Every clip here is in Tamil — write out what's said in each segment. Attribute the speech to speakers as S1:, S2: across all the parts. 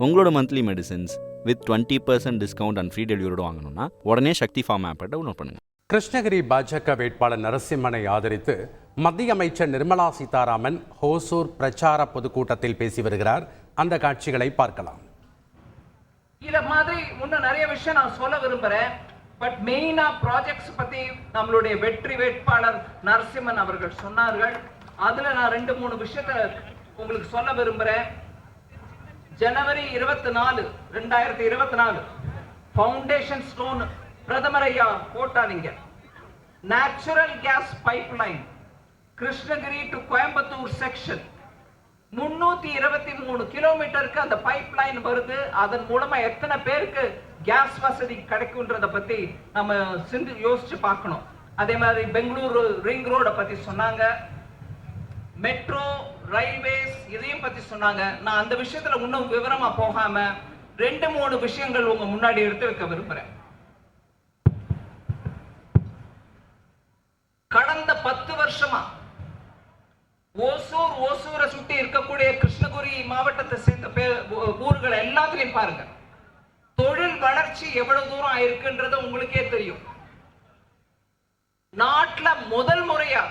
S1: உங்களோட monthly medicines with 20% discount and free டெலிவரியோடு வாங்கணும்னா உடனே சக்தி ஃபார்ம் ஆப்பை டவுன்லோட் பண்ணுங்கள்.
S2: கிருஷ்ணகிரி பாஜக வேட்பாளர் நரசிம்மனை ஆதரித்து மத்திய அமைச்சர் நிர்மலா சீதாராமன் ஹோசூர் பிரச்சார பொதுக்கூட்டத்தில் பேசி வருகிறார். அந்த காட்சிகளை பார்க்கலாம்.
S3: இத மாதிரி இன்னும் நிறைய விஷயம் நான் சொல்ல விரும்புறேன். பட் மெயினா ப்ராஜெக்ட்ஸ் பத்தி நம்மளுடைய வெற்றி வேட்பாளர் நரசிம்மன் அவர்கள் சொன்னார்கள். அதுல நான் 2-3 விஷயத்தை உங்களுக்கு சொல்ல விரும்புறேன். ஜனவரி 24, 2024 ஃபவுண்டேஷன் ஸ்டோன் பிரதமர் ஐயா போட்டாங்க. Natural gas pipeline Krishnagiri to Coimbatore section 323 கிலோமீட்டருக்கு அந்த பைப்லைன் வருது. அதன் மூலமா எத்தனை பேருக்கு கேஸ் வசதி கிடைக்கும்ன்றத பத்தி நம்ம யோசிச்சு பார்க்கணும். அதே மாதிரி பெங்களூரு ரிங் ரோட பத்தி சொன்னாங்க, மெட்ரோ ரயில்வேஸ் இதையும் பத்தி சொன்னாங்க. நான் அந்த விஷயத்துல இன்னும் விவரமா போகாம 2-3 விஷயங்கள் உங்க முன்னாடி எடுத்து வைக்க விரும்புறேன். கடந்த 10 வருஷமா ஓசூரை சுற்றி இருக்கக்கூடிய கிருஷ்ணகிரி மாவட்டத்தை சேர்ந்த ஊர்கள் எல்லாத்துலயும் பாருங்க, தொழில் வளர்ச்சி எவ்வளவு தூரம் ஆயிருக்குன்றது உங்களுக்கே தெரியும். நாட்டுல முதல் முறையா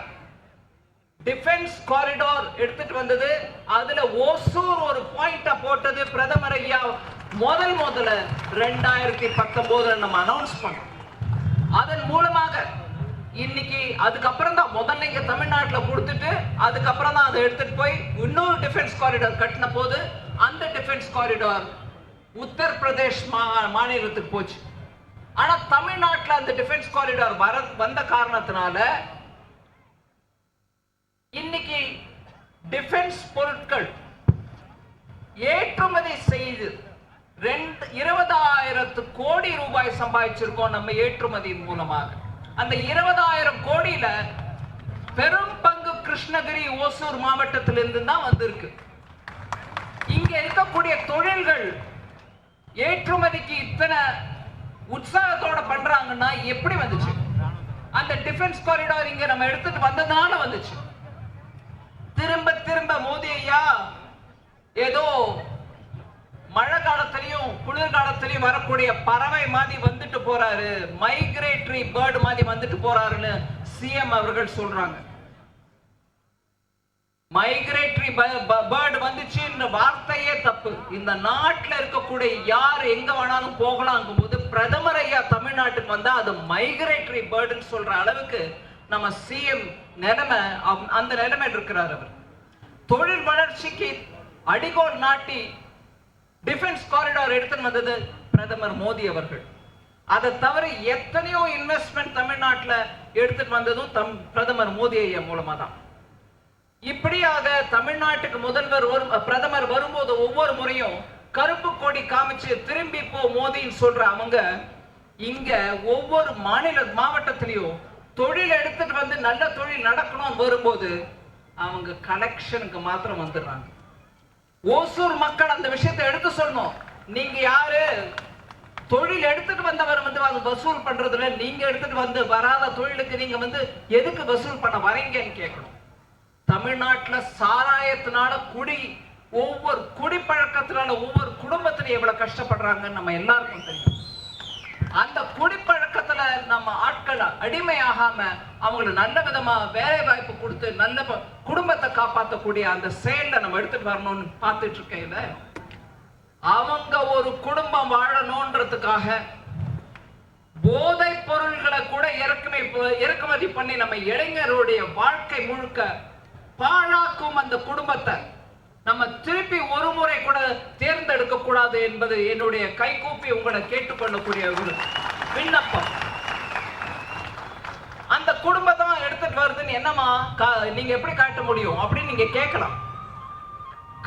S3: டிஃபென்ஸ் காரிடார் எடுத்துட்டு வந்தது. அதுல ஓசூர் ஒரு பாயிண்டா போட்டது பிரதமர் ஐயா முதல்ல 2019 நம்ம அனௌன்ஸ் பண்ணோம். அதன் மூலமாக இன்னைக்கு அதுக்கப்புறம் தான் முதல்ல இங்க தமிழ்நாட்டில் கொடுத்துட்டு அதுக்கப்புறம் தான் அதை எடுத்துட்டு போய் இன்னொரு டிஃபென்ஸ் காரிடார் கட்டின போது அந்த டிஃபென்ஸ் காரிடார் உத்தரப்பிரதேஷ் மாநிலத்துக்கு போச்சு. ஆனா தமிழ்நாட்டில் அந்த டிஃபென்ஸ் காரிடார் வந்த காரணத்தினால இன்னைக்கு டிஃபென்ஸ் பொருட்கள் ஏற்றுமதி செய்து 20,000 கோடி ரூபாய் சம்பாதிச்சிருக்கோம் நம்ம ஏற்றுமதியின் மூலமாக. அந்த 20,000 கோடியில பெரும் பங்கு கிருஷ்ணகிரி ஓசூர் மாவட்டத்திலிருந்து தான் வந்திருக்கு. இங்க இருக்கக்கூடிய தொழில்கள் ஏற்றுமதிக்கு இத்தனை உற்சாகத்தோட பண்றாங்கன்னா எப்படி வந்துச்சு? அந்த டிஃபென்ஸ் காரிடார் இங்க நம்ம எடுத்துட்டு வந்ததால வந்துச்சு. திரும்ப மோடி ஐயா ஏதோ மழை காலத்திலையும் குளிர் காலத்திலையும் வரக்கூடிய பறவை மாதிரி வந்துட்டு போறாரு, மைக்ரேட்டரி பேர்டு மாதிரி வந்துட்டு போறாருன்னு சிஎம் அவர்கள் சொல்றாங்க. மைக்ரேட்டரி பேர்டு வந்துச்சுன்ற வார்த்தையே தப்பு. இந்த நாட்டில் இருக்கக்கூடிய யார் எங்க வேணாலும் போகலாம் போது பிரதமர் ஐயா தமிழ்நாட்டுக்கு வந்தா அது மைக்ரேட்டரி பேர்டுன்னு சொல்ற அளவுக்கு நம்ம சிஎம் நிலைமை அந்த நிலைமை இருக்கிறார். அவர் தொழில் வளர்ச்சிக்கு அடிகோல் நாட்டி டிஃபென்ஸ் காரிடார் எடுத்துட்டு வந்தது பிரதமர் மோடி அவர்கள். அதை தவிர எத்தனையோ இன்வெஸ்ட்மெண்ட் தமிழ்நாட்டில் எடுத்துட்டு வந்ததும் பிரதமர் மோடி ஐயா மூலமா தான். இப்படியாக தமிழ்நாட்டுக்கு பிரதமர் வரும்போது ஒவ்வொரு முறையும் கருப்பு கொடி காமிச்சு திரும்பி போ மோடின்னு சொல்ற அவங்க இங்க ஒவ்வொரு மாவட்டத்திலையும் தொழில் எடுத்துட்டு வந்து நல்ல தொழில் நடக்கணும் வரும்போது அவங்க கலெக்ஷனுக்கு மாத்திரம் வந்துடுறாங்க. ஓசூர் மக்கள் அந்த விஷயத்தை எடுத்து சொல்லணும். நீங்க யாரு தொழில் எடுத்துட்டு வந்தவர் வந்து வசூல் பண்றதுல நீங்க எடுத்துட்டு வந்து வராத தொழிலுக்கு நீங்க வந்து எதுக்கு வசூல் பண்ண வரீங்கன்னு கேட்கணும். தமிழ்நாட்டுல சாராயத்தினால ஒவ்வொரு குடிப்பழக்கத்தினால ஒவ்வொரு குடும்பத்திலும் எவ்வளவு கஷ்டப்படுறாங்கன்னு நம்ம எல்லாருக்கும் தெரியும். அந்த குடிப்பழக்கத்துல நம்ம ஆட்கள் அடிமையாகாம அவங்களுக்கு நல்ல விதமா வேலை வாய்ப்பு கொடுத்து நல்ல குடும்பத்தை காப்பாற்றக்கூடிய அந்த செயல்ல நம்ம எடுத்துட்டு வரணும்னு பார்த்துட்டு இருக்கையில அவங்க ஒரு குடும்பம் வாழணும்ன்றதுக்காக போதை பொருள்களை கூட இறக்குமதி பண்ணி நம்ம இளைஞருடைய வாழ்க்கை முழுக்க பாழாக்கும் அந்த குடும்பத்தை நம்ம திருப்பி ஒரு முறை கூட தேர்ந்தெடுக்க கூடாது என்பது என்னுடைய கைகூப்பி உங்களை கேட்டுக்கொள்ளக்கூடிய ஒரு விண்ணப்பம். அந்த குடும்பத்தை எடுத்துட்டு வருதுன்னு என்னமா நீங்க எப்படி காட்ட முடியும் அப்படின்னு நீங்க கேட்கலாம்.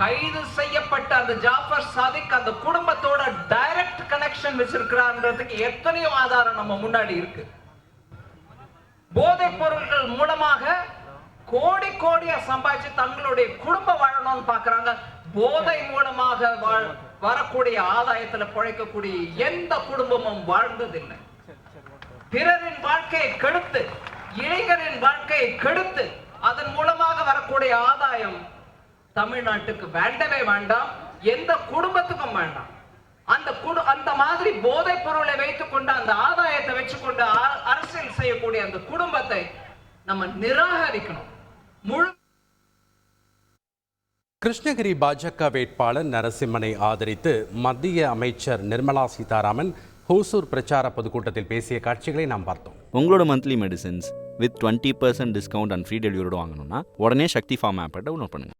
S3: கைது செய்யப்பட்ட அந்த ஜாஃபர் சாதிக் அந்த குடும்பத்தோட டைரக்ட் கனெக்ஷன் வச்சிருக்கிறான்றதுக்கு எத்தனையோ ஆதாரம் நம்ம முன்னாடி இருக்கு. போதைப் பொருட்கள் மூலமாக கோடியா சம்பாதிச்சு தங்களுடைய குடும்ப வாழணும்னு பாக்குறாங்க. போதை மூலமாக வரக்கூடிய ஆதாயத்துல பிழைக்கக்கூடிய எந்த குடும்பமும் வாழ்ந்ததில்லை. பிறரின் வாழ்க்கையை கெடுத்து இளைஞரின் வாழ்க்கையை கெடுத்து அதன் மூலமாக வரக்கூடிய ஆதாயம் தமிழ்நாட்டுக்கு வேண்டவே வேண்டாம். எந்த குடும்பத்துக்கும் வேண்டாம். அந்த மாதிரி போதைப் பொருளை வைத்துக் கொண்டு அந்த ஆதாயத்தை வச்சுக்கொண்டு அரசியல் செய்யக்கூடிய அந்த குடும்பத்தை நம்ம நிராகரிக்கணும். முழு
S2: கிருஷ்ணகிரி பாஜக வேட்பாளர் நரசிம்மனை ஆதரித்து மத்திய அமைச்சர் நிர்மலா சீதாராமன் ஹோசூர் பிரச்சார பொதுக்கூட்டத்தில் பேசிய காட்சிகளை நாம் பார்த்தோம்.
S1: உங்களோட monthly medicines with 20% discount and free டெலிவரியோட வாங்கணும்னா உடனே சக்தி ஃபார்ம் ஆப்பை டவுன்லோட் பண்ணுங்கள்.